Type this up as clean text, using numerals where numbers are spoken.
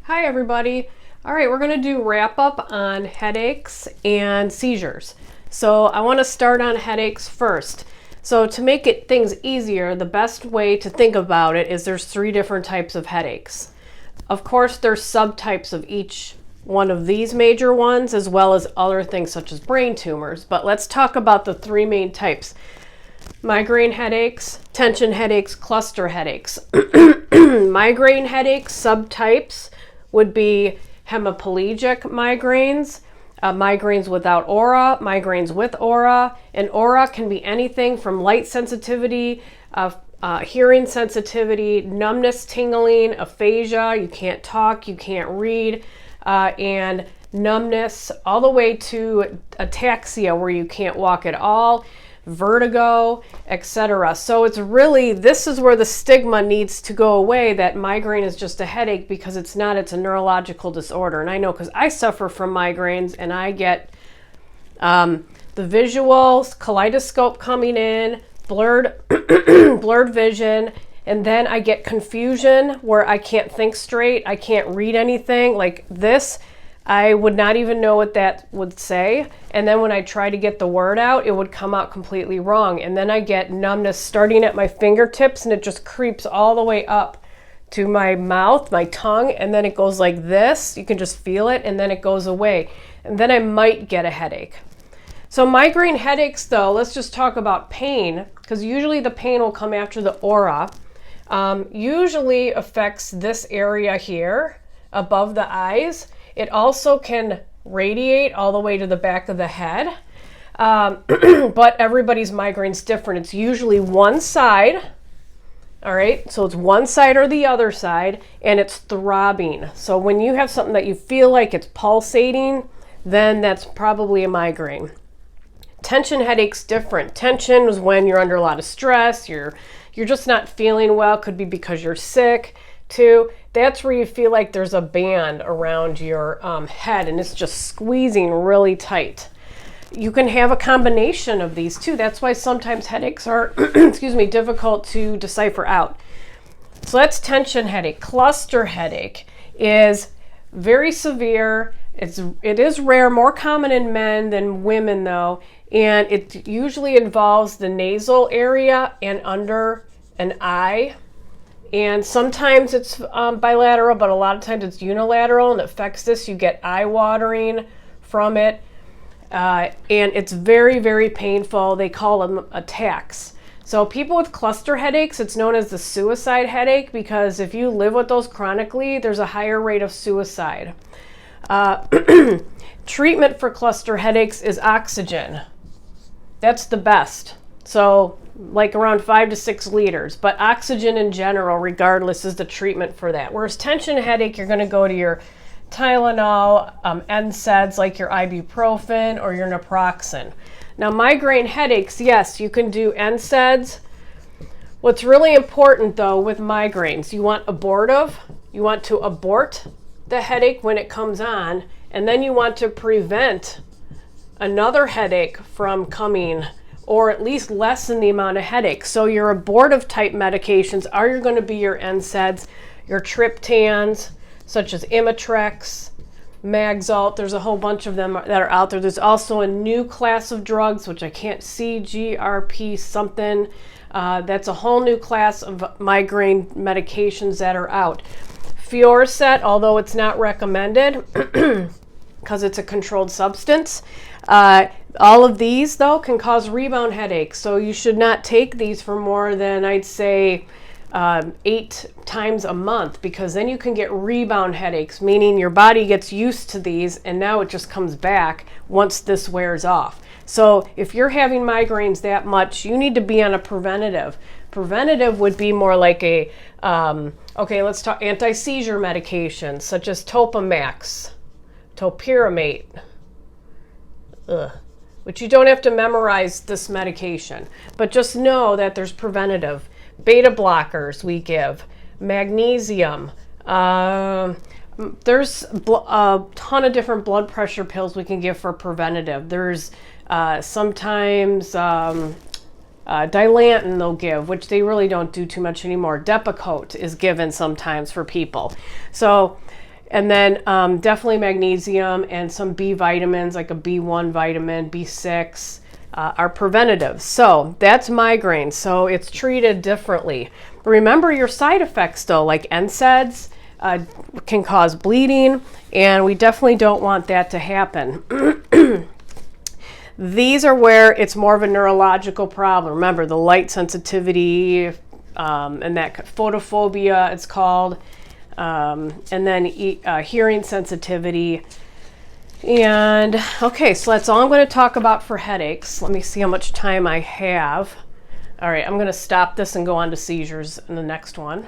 Hi everybody. All right, we're going to do wrap up on headaches and seizures. So I want to start on headaches first. So to make things easier, the best way to think about it is there's 3 different types of headaches. Of course, there's subtypes of each one of these major ones, as well as other things such as brain tumors. But let's talk about the 3 main types: migraine headaches, tension headaches, cluster headaches. Migraine headaches subtypes would be hemiplegic migraines, migraines without aura, migraines with aura. And aura can be anything from light sensitivity, hearing sensitivity, numbness, tingling, aphasia, you can't talk, you can't read, and numbness, all the way to ataxia, where you can't walk at all, vertigo, etc. So it's really, this is where the stigma needs to go away, that migraine is just a headache, because it's not. It's a neurological disorder. And I know, because I suffer from migraines, and I get the visuals, kaleidoscope coming in, blurred blurred vision, and then I get confusion where I can't think straight, I can't read anything. Like this, I would not even know what that would say. And then when I try to get the word out, it would come out completely wrong. And then I get numbness starting at my fingertips, and it just creeps all the way up to my mouth, my tongue, and then it goes like this. You can just feel it, and then it goes away. And then I might get a headache. So migraine headaches, though, let's just talk about pain, because usually the pain will come after the aura. Usually affects this area here above the eyes. It also can radiate all the way to the back of the head, but everybody's migraine's different. It's usually one side, all right? So it's one side or the other side, and it's throbbing. So when you have something that you feel like it's pulsating, then that's probably a migraine. Tension headache's different. Tension is when you're under a lot of stress, you're just not feeling well. Could be because you're sick too. That's where you feel like there's a band around your head, and it's just squeezing really tight. You can have a combination of these too. That's why sometimes headaches are excuse me, difficult to decipher out. So that's tension headache. Cluster headache is very severe. It is rare, more common in men than women though, and it usually involves the nasal area and under an eye. And sometimes it's bilateral, but a lot of times it's unilateral, and it affects this. You get eye watering from it, and it's very, very painful. They call them attacks. So people with cluster headaches, it's known as the suicide headache, because if you live with those chronically, there's a higher rate of suicide. Treatment for cluster headaches is oxygen. That's the best. So like around 5 to 6 liters, but oxygen in general, regardless, is the treatment for that. Whereas tension headache, you're going to go to your Tylenol, NSAIDs like your ibuprofen or your naproxen. Now migraine headaches, yes, you can do NSAIDs. What's really important though with migraines, you want to abort the headache when it comes on, and then you want to prevent another headache from coming, or at least lessen the amount of headache. So your abortive type medications are going to be your NSAIDs, your triptans, such as Imitrex, Magzalt. There's a whole bunch of them that are out there. There's also a new class of drugs, which I can't see, GRP something. That's a whole new class of migraine medications that are out. Fioricet, although it's not recommended because it's a controlled substance, all of these, though, can cause rebound headaches. So you should not take these for more than, I'd say, 8 times a month, because then you can get rebound headaches, meaning your body gets used to these, and now it just comes back once this wears off. So if you're having migraines that much, you need to be on a preventative. Preventative would be more like a, okay, let's talk anti-seizure medications, such as Topamax, topiramate, which you don't have to memorize this medication, but just know that there's preventative. Beta blockers we give, magnesium. There's a ton of different blood pressure pills we can give for preventative. There's sometimes Dilantin they'll give, which they really don't do too much anymore. Depakote is given sometimes for people. So And then definitely magnesium and some B vitamins like a B1 vitamin, B6 are preventative. So that's migraine. So it's treated differently. Remember your side effects though, like NSAIDs can cause bleeding, and we definitely don't want that to happen. These are where it's more of a neurological problem. Remember the light sensitivity and that photophobia it's called. And then hearing sensitivity. And okay, so that's all I'm going to talk about for headaches. Let me see how much time I have. All right, I'm going to stop this and go on to seizures in the next one.